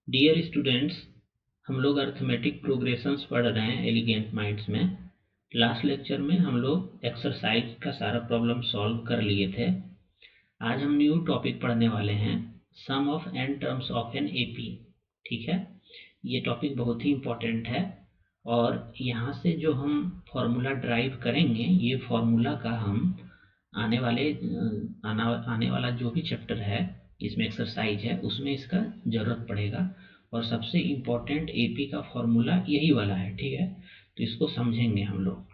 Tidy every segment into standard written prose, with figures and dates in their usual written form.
Dear students, हम लोग arithmetic progressions पढ़ रहे हैं एलिगेंट माइंड्स में। लास्ट लेक्चर में हम लोग एक्सरसाइज का सारा प्रॉब्लम सॉल्व कर लिए थे। आज हम न्यू टॉपिक पढ़ने वाले हैं, sum of n terms of an AP. ठीक है, ये टॉपिक बहुत ही इम्पोर्टेंट है और यहाँ से जो हम फॉर्मूला ड्राइव करेंगे, ये फॉर्मूला का हम आने वाला जो भी चैप्टर है इसमें एक्सरसाइज है उसमें इसका ज़रूरत पड़ेगा। और सबसे इम्पोर्टेंट एपी का फॉर्मूला यही वाला है। ठीक है, तो इसको समझेंगे हम लोग।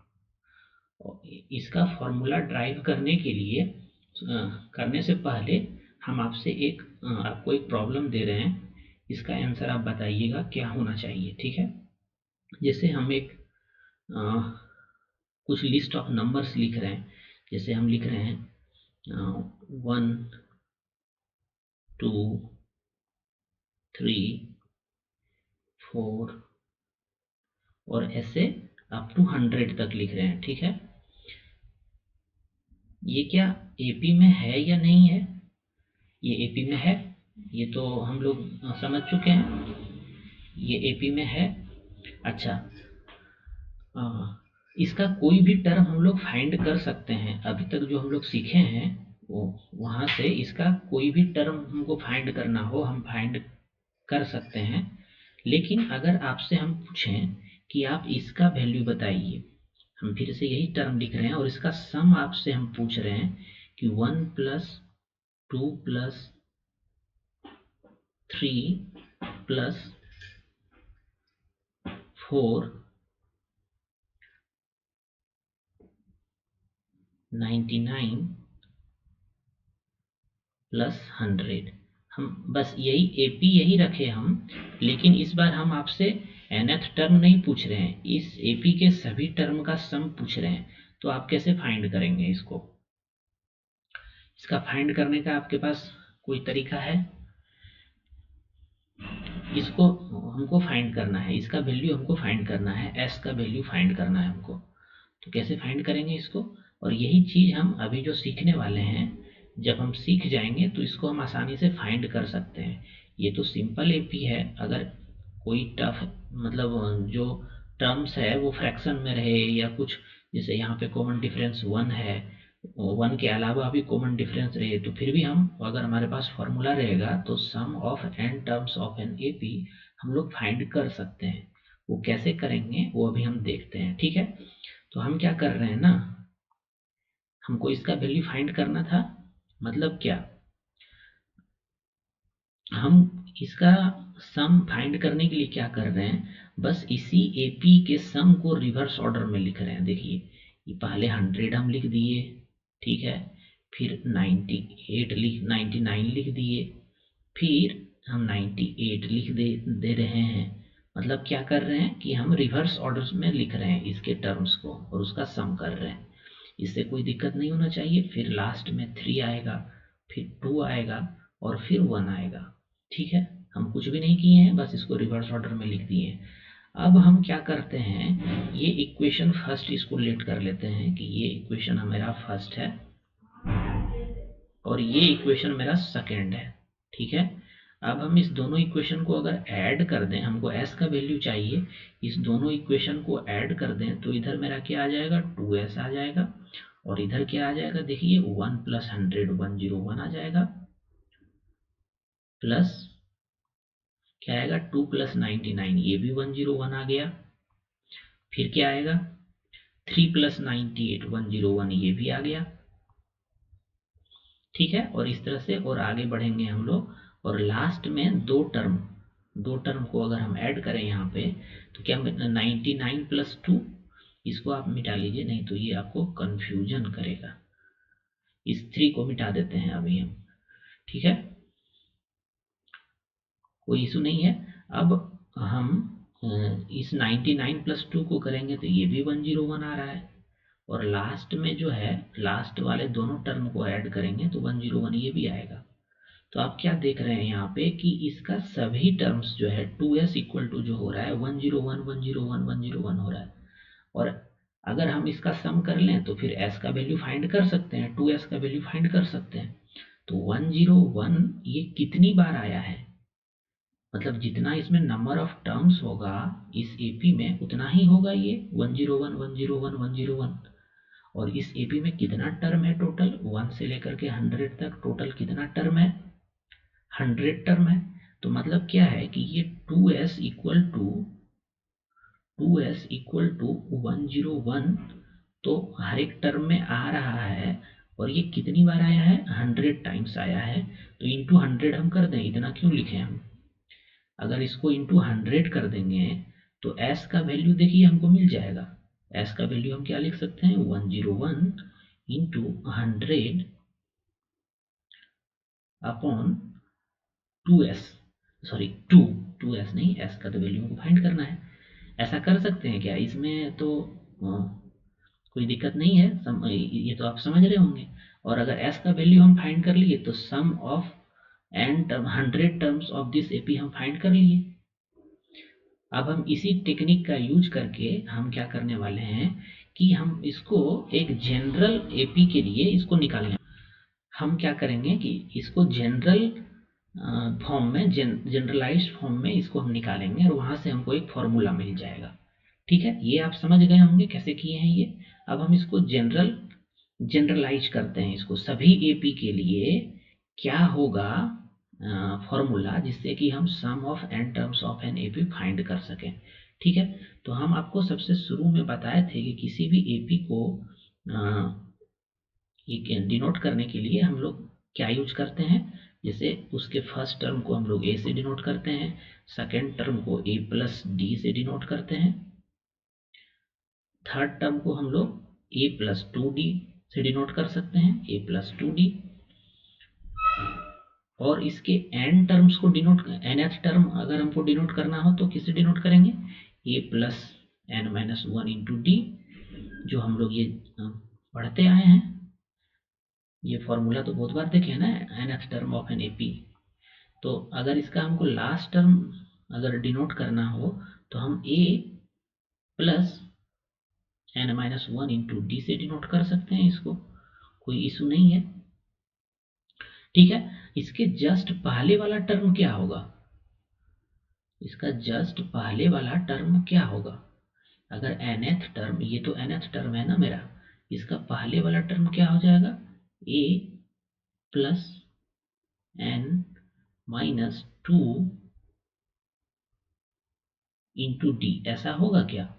इसका फॉर्मूला ड्राइव करने के लिए करने से पहले हम आपको एक प्रॉब्लम दे रहे हैं। इसका आंसर आप बताइएगा क्या होना चाहिए। ठीक है, जैसे हम एक कुछ लिस्ट ऑफ नंबर्स लिख रहे हैं। जैसे हम लिख रहे हैं 1 2 3 4 और ऐसे अप टू 100 तक लिख रहे हैं। ठीक है, ये क्या एपी में है या नहीं है? ये एपी में है, ये तो हम लोग समझ चुके हैं, ये एपी में है। अच्छा, इसका कोई भी टर्म हम लोग फाइंड कर सकते हैं। अभी तक जो हम लोग सीखे हैं वो वहाँ से इसका कोई भी टर्म हमको फाइंड करना हो हम फाइंड कर सकते हैं। लेकिन अगर आपसे हम पूछें कि आप इसका वैल्यू बताइए, हम फिर से यही टर्म लिख रहे हैं और इसका सम आपसे हम पूछ रहे हैं कि 1 + 2 + 3 + 4 99 + 100। हम बस यही एपी यही रखे हम, लेकिन इस बार हम आपसे nth टर्म नहीं पूछ रहे हैं, इस एपी के सभी टर्म का सम पूछ रहे हैं। तो आप कैसे फाइंड करेंगे इसको? इसका फाइंड करने का आपके पास कोई तरीका है? इसको हमको फाइंड करना है, इसका वैल्यू हमको फाइंड करना है, एस का वैल्यू फाइंड करना है हमको। तो कैसे फाइंड करेंगे इसको? और यही चीज़ हम अभी जो सीखने वाले हैं, जब हम सीख जाएंगे तो इसको हम आसानी से फाइंड कर सकते हैं। ये तो सिंपल एपी है। अगर कोई टफ मतलब जो टर्म्स है वो फ्रैक्शन में रहे या कुछ, जैसे यहाँ पे कॉमन डिफरेंस 1 है, 1 के अलावा भी कॉमन डिफरेंस रहे, तो फिर भी हम, अगर हमारे पास फॉर्मूला रहेगा तो sum of n terms of an AP हम लोग फाइंड कर सकते हैं। वो कैसे करेंगे वो अभी हम देखते हैं। ठीक है, तो हम क्या कर रहे हैं ना, हमको इसका वैल्यू फाइंड करना था। मतलब क्या, हम इसका सम फाइंड करने के लिए क्या कर रहे हैं, बस इसी एपी के सम को रिवर्स ऑर्डर में लिख रहे हैं। देखिए, ये पहले 100 हम लिख दिए, ठीक है, फिर 99 लिख दिए, फिर हम 98 लिख दे रहे हैं। मतलब क्या कर रहे हैं कि हम रिवर्स ऑर्डर में लिख रहे हैं इसके टर्म्स को और उसका सम कर रहे हैं। इससे कोई दिक्कत नहीं होना चाहिए। फिर लास्ट में 3 आएगा, फिर 2 आएगा और फिर 1 आएगा। ठीक है, हम कुछ भी नहीं किए हैं, बस इसको रिवर्स ऑर्डर में लिख दिए हैं। अब हम क्या करते हैं, ये इक्वेशन फर्स्ट इसको लेट कर लेते हैं कि ये इक्वेशन मेरा फर्स्ट है और ये इक्वेशन मेरा सेकंड है। ठीक है, अब हम इस दोनों इक्वेशन को अगर ऐड कर दें, हमको s का वैल्यू चाहिए, इस दोनों इक्वेशन को ऐड कर दें तो इधर मेरा क्या आ जाएगा, 2s आ जाएगा। और इधर क्या आ जाएगा, देखिए 1 + 100 101 आ जाएगा, प्लस क्या आएगा 2 + 99 ये भी 101 आ गया। फिर क्या आएगा 3 + 98 101 ये भी आ गया। ठीक है, और इस तरह से और आगे बढ़ेंगे हम लोग। और लास्ट में दो टर्म को अगर हम ऐड करें यहाँ पे तो क्या 99 + 2, इसको आप मिटा लीजिए, नहीं तो ये आपको कंफ्यूजन करेगा। इस 3 को मिटा देते हैं अभी हम। ठीक है, कोई इशू नहीं है। अब हम इस 99 + 2 को करेंगे तो ये भी 101 आ रहा है। और लास्ट में जो है, लास्ट वाले दोनों टर्म को ऐड करेंगे तो 101 ये भी आएगा। तो आप क्या देख रहे हैं यहाँ पे कि इसका सभी टर्म्स जो है 2s इक्वल टू जो हो रहा है 101 101 101 हो रहा है। और अगर हम इसका सम कर लें तो फिर s का वैल्यू फाइंड कर सकते हैं, 2s का वैल्यू फाइंड कर सकते हैं। तो 101 ये कितनी बार आया है, मतलब जितना इसमें नंबर ऑफ टर्म्स होगा इस एपी में उतना ही होगा ये 101 101 101। और इस एपी में कितना टर्म है टोटल, 1 से लेकर के 100 तक टोटल कितना टर्म है, 100 टर्म है। तो मतलब क्या है कि ये 2s इक्वल टू 101, तो हर एक टर्म में आ रहा है। और ये कितनी बार आया है, 100 टाइम्स आया है। तो इंटू 100 हम कर दें, इतना क्यों लिखें हम, अगर इसको इंटू 100 कर देंगे तो s का वैल्यू देखिए हमको मिल जाएगा। s का वैल्यू हम क्या लिख सकते हैं, 101 into 100 upon 2s, sorry 2s नहीं, s का तो वैल्यू हमको फाइंड करना है। ऐसा कर सकते हैं क्या, इसमें तो कोई दिक्कत नहीं है, ये तो आप समझ रहे होंगे। और अगर s का वैल्यू हम फाइंड कर लिए तो sum of n term 100 terms of this AP हम फाइंड कर लिए। अब हम इसी टेक्निक का यूज करके हम क्या करने वाले हैं कि हम इसको एक जनरल एपी के लिए इसको निकालेंगे। हम क्या करेंगे कि इसको जनरल फॉर्म में, जनरलाइज्ड फॉर्म में इसको हम निकालेंगे और वहां से हमको एक फॉर्मूला मिल जाएगा। ठीक है, ये आप समझ गए होंगे कैसे किए हैं ये। अब हम इसको जनरलाइज करते हैं, इसको सभी एपी के लिए क्या होगा फॉर्मूला, जिससे कि हम sum of n terms of an AP find कर सकें। ठीक है, तो हम आपको सबसे शुरू में बताए थे कि किसी भी एपी को डिनोट करने के लिए हम लोग क्या यूज करते हैं, जैसे उसके फर्स्ट टर्म को हम लोग ए से डिनोट करते हैं, सेकेंड टर्म को ए प्लस डी से डिनोट करते हैं, थर्ड टर्म को हम लोग ए प्लस 2d से डिनोट कर सकते हैं, ए प्लस 2d। और इसके एन टर्म्स को डिनोट, nth टर्म अगर हमको डिनोट करना हो तो किससे डिनोट करेंगे, a plus n minus 1 into d, जो हम लोग ये पढ़ते आए हैं। ये फॉर्मूला तो बहुत बार देखे हैं ना, nth term of an AP. तो अगर इसका हमको लास्ट टर्म अगर डिनोट करना हो तो हम a plus n minus 1 into d से डिनोट कर सकते हैं इसको, कोई इशू नहीं है। ठीक है, इसके जस्ट पहले वाला टर्म क्या होगा, इसका जस्ट पहले वाला टर्म क्या होगा, अगर nth टर्म, ये तो nth टर्म है ना मेरा, इसका पहले वाला टर्म क्या हो जाएगा, a plus n minus 2 into d, ऐसा होगा क्या,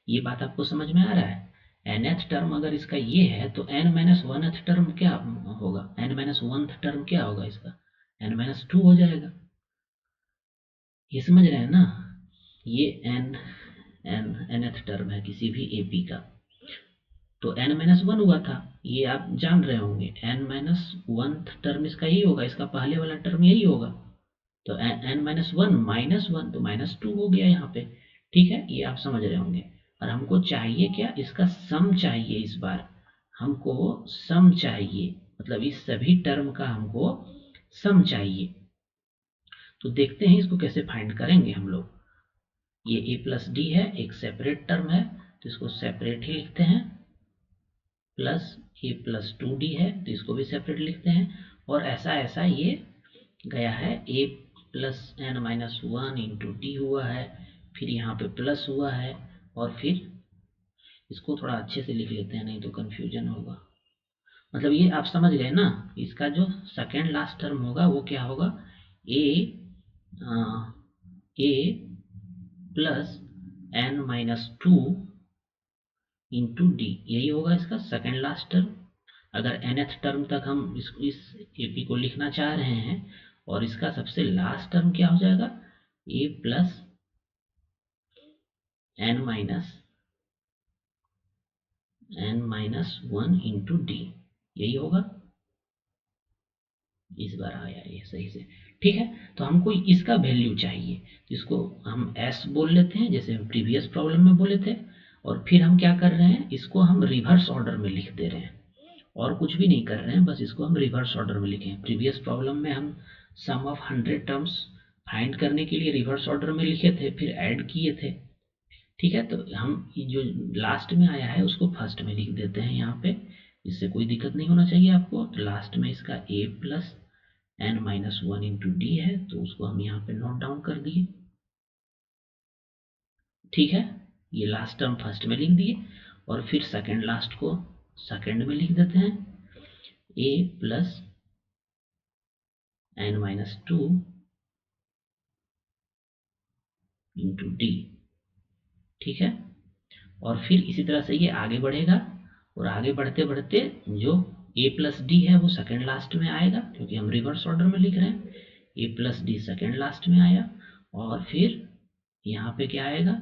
ये बात आपको समझ में आ रहा है। nth टर्म अगर इसका ये है तो n माइनस 1th टर्म क्या होगा, n माइनस 1th टर्म क्या होगा इसका, n माइनस 2 हो जाएगा। ये समझ रहे हैं ना, ये nth टर्म है किसी भी एपी का, तो n माइनस 1 हुआ था, ये आप जान रहे होंगे, n माइनस 1th टर्म इसका यही होगा, इसका पहले वाला टर्म यही होगा। तो n माइनस 1 माइनस 1 तो माइनस 2 हो गया यहाँ पे। ठीक है, ये आप समझ रहे होंगे। और हमको चाहिए क्या, इसका सम चाहिए, इस बार हमको सम चाहिए, मतलब इस सभी टर्म का हमको सम चाहिए। तो देखते हैं इसको कैसे फाइंड करेंगे हम लोग। ये ए प्लस डी है, एक सेपरेट टर्म है तो इसको सेपरेट ही लिखते हैं, प्लस ए प्लस 2d है तो इसको भी सेपरेट लिखते हैं। और ऐसा ऐसा ये गया है, a plus n minus 1 into d हुआ है, फिर यहाँ पे प्लस हुआ है, और फिर इसको थोड़ा अच्छे से लिख लेते हैं नहीं तो कन्फ्यूजन होगा। मतलब ये आप समझ गए ना, इसका जो सेकेंड लास्ट टर्म होगा वो क्या होगा, a a plus n minus 2 into d, यही होगा इसका सेकेंड लास्ट टर्म। अगर nth टर्म तक हम इस एपी को लिखना चाह रहे हैं, और इसका सबसे लास्ट टर्म क्या हो जाएगा, a plus n minus 1 into d, यही होगा। इस बार आया ये सही से। ठीक है, तो हमको इसका वैल्यू चाहिए, तो इसको हम s बोल लेते हैं जैसे हम प्रीवियस प्रॉब्लम में बोले थे। और फिर हम क्या कर रहे हैं, इसको हम रिवर्स ऑर्डर में लिख दे रहे हैं, और कुछ भी नहीं कर रहे हैं, बस इसको हम रिवर्स ऑर्डर में लिखें। प्रीवियस प्रॉब्लम में हम सम ऑफ 100 टर्म्स फाइंड करने के लिए रिवर्स ऑर्डर में लिखे थे, फिर ऐड किए थे। ठीक है, तो हम जो लास्ट में आया है उसको फर्स्ट में लिख देते हैं यहाँ पे, इससे कोई दिक्कत नहीं होना चाहिए आपको। तो लास्ट में इसका a plus n-1 into D है, तो उसको हम यहाँ पे नोट डाउन कर दिए। ठीक है, ये लास्ट टर्म फर्स्ट में लिख दिए और फिर सेकेंड लास्ट को सेकेंड में लिख देते हैं, a plus n-2 into D. ठीक है, और फिर इसी तरह से ये आगे बढ़ेगा और आगे बढ़ते बढ़ते जो a प्लस डी है वो सेकेंड लास्ट में आएगा, क्योंकि हम रिवर्स ऑर्डर में लिख रहे हैं। a plus D second last में आया और फिर यहाँ पे क्या आएगा,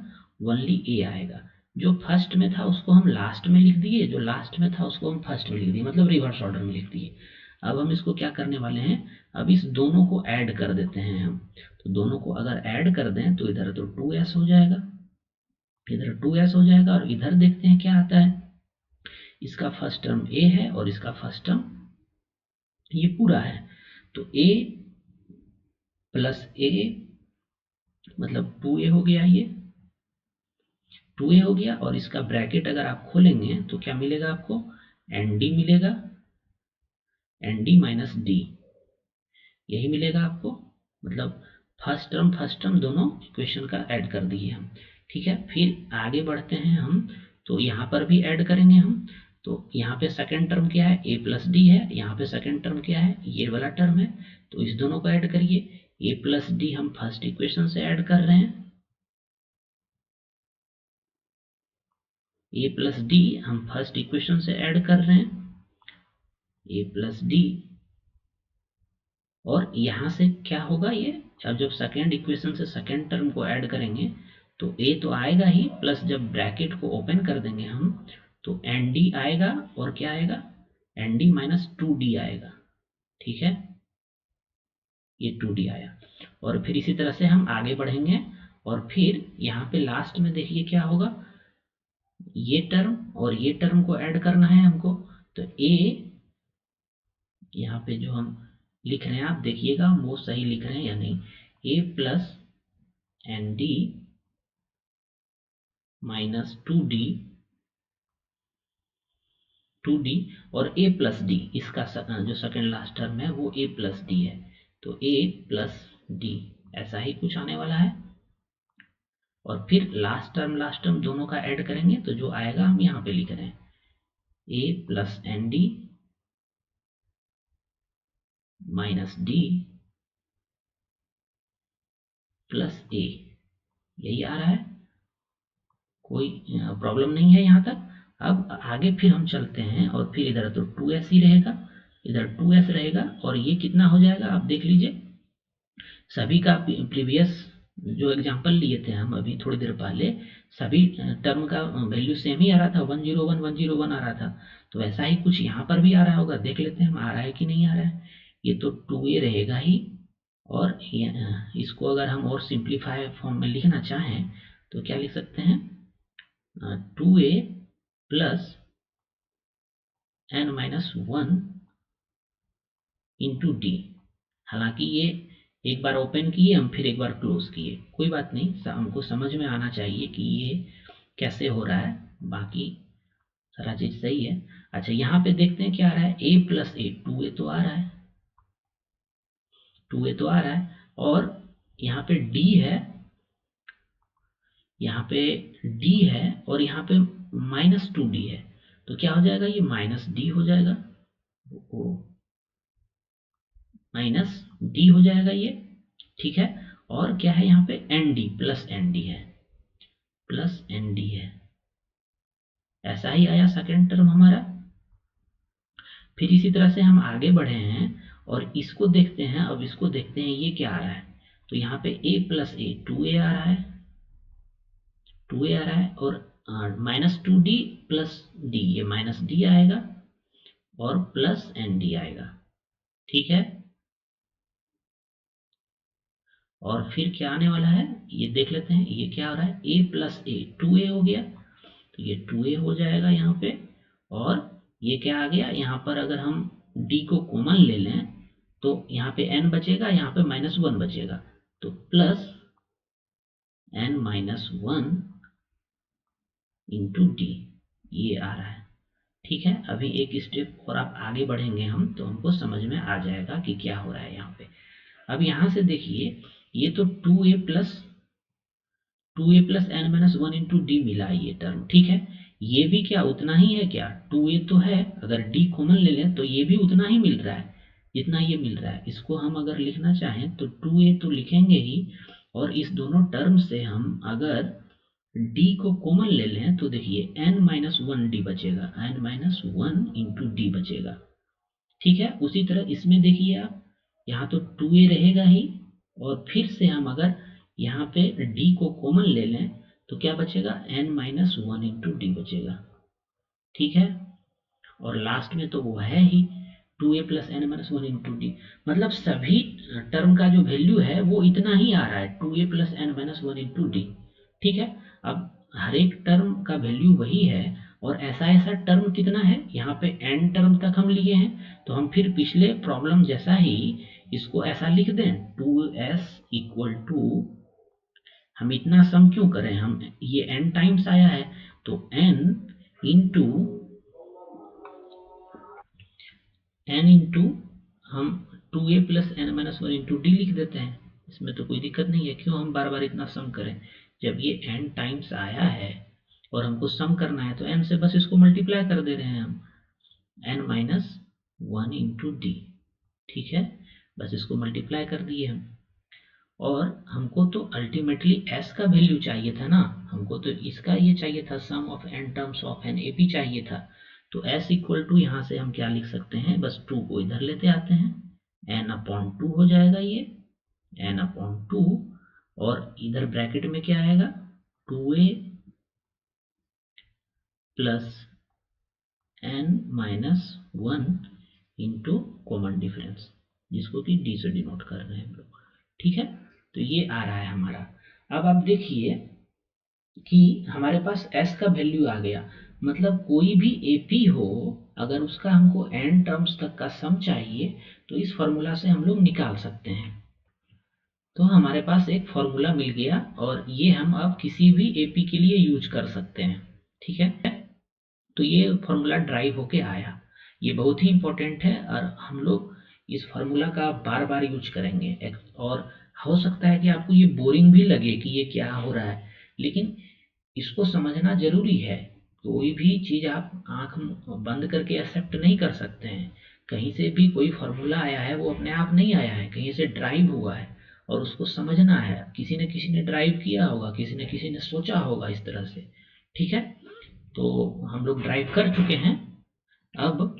ओनली a आएगा। जो फर्स्ट में था उसको हम लास्ट में लिख दिए, जो लास्ट में था उसको हम फर्स्ट में लिख दिए, मतलब रिवर्स ऑर्डर में लिख दिए। अब हम इसको क्या करने वाले हैं, अब इस दोनों को ऐड कर देते हैं हम। तो दोनों को अगर ऐड कर दें तो इधर तो 2s हो जाएगा, इधर 2s हो जाएगा, और इधर देखते हैं क्या आता है। इसका फर्स्ट टर्म a है और इसका फर्स्ट टर्म ये पूरा है, तो a प्लस a मतलब 2a हो गया, ये 2a हो गया। और इसका ब्रैकेट अगर आप खोलेंगे तो क्या मिलेगा आपको, nd मिलेगा, nd माइनस डी, यही मिलेगा आपको। मतलब फर्स्ट टर्म दोनों इक्वेशन का ऐड कर दिए हम। ठीक है, फिर आगे बढ़ते हैं हम, तो यहाँ पर भी ऐड करेंगे हम। तो यहाँ पे सेकंड टर्म क्या है, a प्लस डी है, यहाँ पे सेकंड टर्म क्या है, ये वाला टर्म है, तो इस दोनों को ऐड करिए। a प्लस डी हम फर्स्ट इक्वेशन से ऐड कर रहे हैं, a प्लस डी हम फर्स्ट इक्वेशन से ऐड कर रहे हैं, a प्लस डी। और यहाँ से क्या होगा, ये अब जब सेकेंड इक्वेशन से सेकेंड टर्म को ऐड करेंगे तो a तो आएगा ही, प्लस जब ब्रैकेट को ओपन कर देंगे हम तो nd आएगा, और क्या आएगा, nd माइनस 2d आएगा। ठीक है, ये 2d आया। और फिर इसी तरह से हम आगे बढ़ेंगे, और फिर यहाँ पे लास्ट में देखिए क्या होगा, ये टर्म और ये टर्म को ऐड करना है हमको। तो a यहाँ पे जो हम लिख रहे हैं, आप देखिएगा हम वो सही लिख रहे हैं या नहीं, a plus n d minus 2d और a प्लस डी, इसका जो सेकेंड लास्ट टर्म है वो a प्लस डी है, तो a प्लस डी ऐसा ही कुछ आने वाला है। और फिर लास्ट टर्म दोनों का ऐड करेंगे तो जो आएगा हम यहाँ पे लिख रहे हैं, a plus n d minus d plus a, यही आ रहा है, कोई प्रॉब्लम नहीं है यहाँ तक। अब आगे फिर हम चलते हैं, और फिर इधर तो 2s ही रहेगा, इधर 2s रहेगा, और ये कितना हो जाएगा आप देख लीजिए। सभी का प्रीवियस जो एग्जांपल लिए थे हम अभी थोड़ी देर पहले, सभी टर्म का वैल्यू सेम ही आ रहा था, 101 101 आ रहा था। तो ऐसा ही कुछ यहाँ पर भी आ रहा होगा, देख लेते हैं हम आ रहा है कि नहीं आ रहा है। ये तो 2a रहेगा ही, और इसको अगर हम और सिंप्लीफाई फॉर्म में लिखना चाहें तो क्या लिख सकते हैं, 2a plus n-1 into D. हालांकि ये एक बार ओपन किए हम, फिर एक बार क्लोज किए, कोई बात नहीं, हमको समझ में आना चाहिए कि ये कैसे हो रहा है, बाकी सारा चीज सही है। अच्छा, यहाँ पे देखते हैं क्या आ रहा है, a प्लस ए, 2a तो आ रहा है, 2a तो आ रहा है, और यहाँ पे d है, यहाँ पे d है, और यहाँ पे माइनस 2d है, तो क्या हो जाएगा, ये माइनस डी हो जाएगा, माइनस डी हो जाएगा ये। ठीक है, और क्या है यहाँ पे, n d plus n d है, प्लस एन डी है, ऐसा ही आया सेकेंड टर्म हमारा। फिर इसी तरह से हम आगे बढ़े हैं और इसको देखते हैं, अब इसको देखते हैं ये क्या आ रहा है। तो यहाँ पे a प्लस ए, 2a आ रहा है, 2a आ रहा है, और माइनस 2d प्लस डी, ये माइनस डी आएगा, और प्लस एन डी आएगा। ठीक है, और फिर क्या आने वाला है ये देख लेते हैं, ये क्या हो रहा है, a प्लस ए, 2a हो गया, तो ये 2a हो जाएगा यहाँ पे, और ये क्या आ गया, यहाँ पर अगर हम d को कॉमन ले लें तो यहाँ पे n बचेगा, यहाँ पे -1 बचेगा, तो प्लस n-1 इंटू डी, ये आ रहा है। ठीक है, अभी एक स्टेप और आप आगे बढ़ेंगे हम, तो हमको समझ में आ जाएगा कि क्या हो रहा है यहाँ पे। अब यहाँ से देखिए, ये तो 2a+n-1 इंटू डी मिला है ये टर्म, ठीक है। ये भी क्या उतना ही है क्या, 2a तो है, अगर d कॉमन ले लें तो ये भी उतना ही मिल रहा है जितना ये मिल रहा है। इसको हम अगर लिखना चाहें तो 2a तो लिखेंगे ही, और इस दोनों टर्म से हम अगर d को कॉमन ले लें तो देखिए n-1d बचेगा, n-1 इंटू डी बचेगा, ठीक है। उसी तरह इसमें देखिए आप, यहाँ तो 2a रहेगा ही, और फिर से हम अगर यहाँ पे d को कॉमन ले लें तो क्या बचेगा, n-1 इंटू डी बचेगा, ठीक है। और लास्ट में तो वो है ही 2a+n-1 इंटू डी, मतलब सभी टर्म का जो वैल्यू है वो इतना ही आ रहा है, 2a+n-1 इंटू डी, ठीक है। अब हर एक टर्म का वैल्यू वही है, और ऐसा ऐसा टर्म कितना है, यहाँ पे n टर्म तक हम लिए हैं, तो हम फिर पिछले प्रॉब्लम जैसा ही इसको ऐसा लिख दें, 2s इक्वल टू, हम इतना सम क्यों करें, हम ये n टाइम्स आया है तो n इंटू हम 2a+n-1 इंटू डी लिख देते हैं, इसमें तो कोई दिक्कत नहीं है, क्यों हम बार बार इतना सम करें। जब ये n टाइम्स आया है और हमको सम करना है तो n से बस इसको मल्टीप्लाई कर दे रहे हैं हम, n-1 इंटू डी, ठीक है। बस इसको मल्टीप्लाई कर दिए हम, और हमको तो अल्टीमेटली s का वैल्यू चाहिए था ना, हमको तो इसका ये चाहिए था, sum of n terms of an AP चाहिए था। तो s इक्वल टू यहाँ से हम क्या लिख सकते हैं, बस 2 को इधर लेते आते हैं, n/2 हो जाएगा ये, n/2, और इधर ब्रैकेट में क्या आएगा, 2a plus n-1 into common difference, जिसको कि d से डिनोट कर रहे हैं हम लोग, ठीक है। तो ये आ रहा है हमारा। अब आप देखिए कि हमारे पास s का वैल्यू आ गया, मतलब कोई भी एपी हो, अगर उसका हमको n टर्म्स तक का सम चाहिए तो इस फॉर्मूला से हम लोग निकाल सकते हैं। तो हमारे पास एक फॉर्मूला मिल गया, और ये हम अब किसी भी एपी के लिए यूज कर सकते हैं, ठीक है। तो ये फॉर्मूला ड्राइव होके आया, ये बहुत ही इंपॉर्टेंट है, और हम लोग इस फार्मूला का बार बार यूज करेंगे। और हो सकता है कि आपको ये बोरिंग भी लगे कि ये क्या हो रहा है, लेकिन इसको समझना जरूरी है। कोई भी चीज आप आंख बंद करके एक्सेप्ट नहीं कर सकते हैं, कहीं से भी कोई फार्मूला आया है वो अपने आप नहीं आया है, कहीं से ड्राइव हुआ है, और उसको समझना है, किसी न किसी ने ड्राइव किया होगा, किसी न किसी ने सोचा होगा इस तरह से, ठीक है। तो हम लोग ड्राइव कर चुके हैं। अब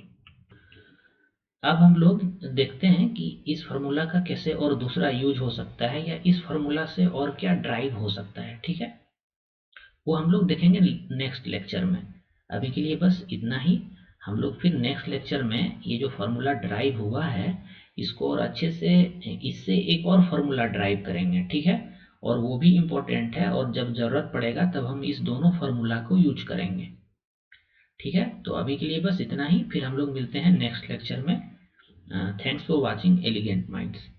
अब हम लोग देखते हैं कि इस फार्मूला का कैसे और दूसरा यूज हो सकता है, या इस फार्मूला से और क्या ड्राइव हो सकता है, ठीक है। वो हम लोग देखेंगे नेक्स्ट लेक्चर में। अभी के लिए बस इतना ही, हम लोग फिर नेक्स्ट लेक्चर में ये जो फार्मूला ड्राइव हुआ है इसको और अच्छे से, इससे एक और फार्मूला ड्राइव करेंगे, ठीक है। और वो भी इम्पोर्टेंट है, और जब जरूरत पड़ेगा तब हम इस दोनों फार्मूला को यूज करेंगे, ठीक है। तो अभी के लिए बस इतना ही, फिर हम लोग मिलते हैं नेक्स्ट लेक्चर में। Thanks for watching elegant minds.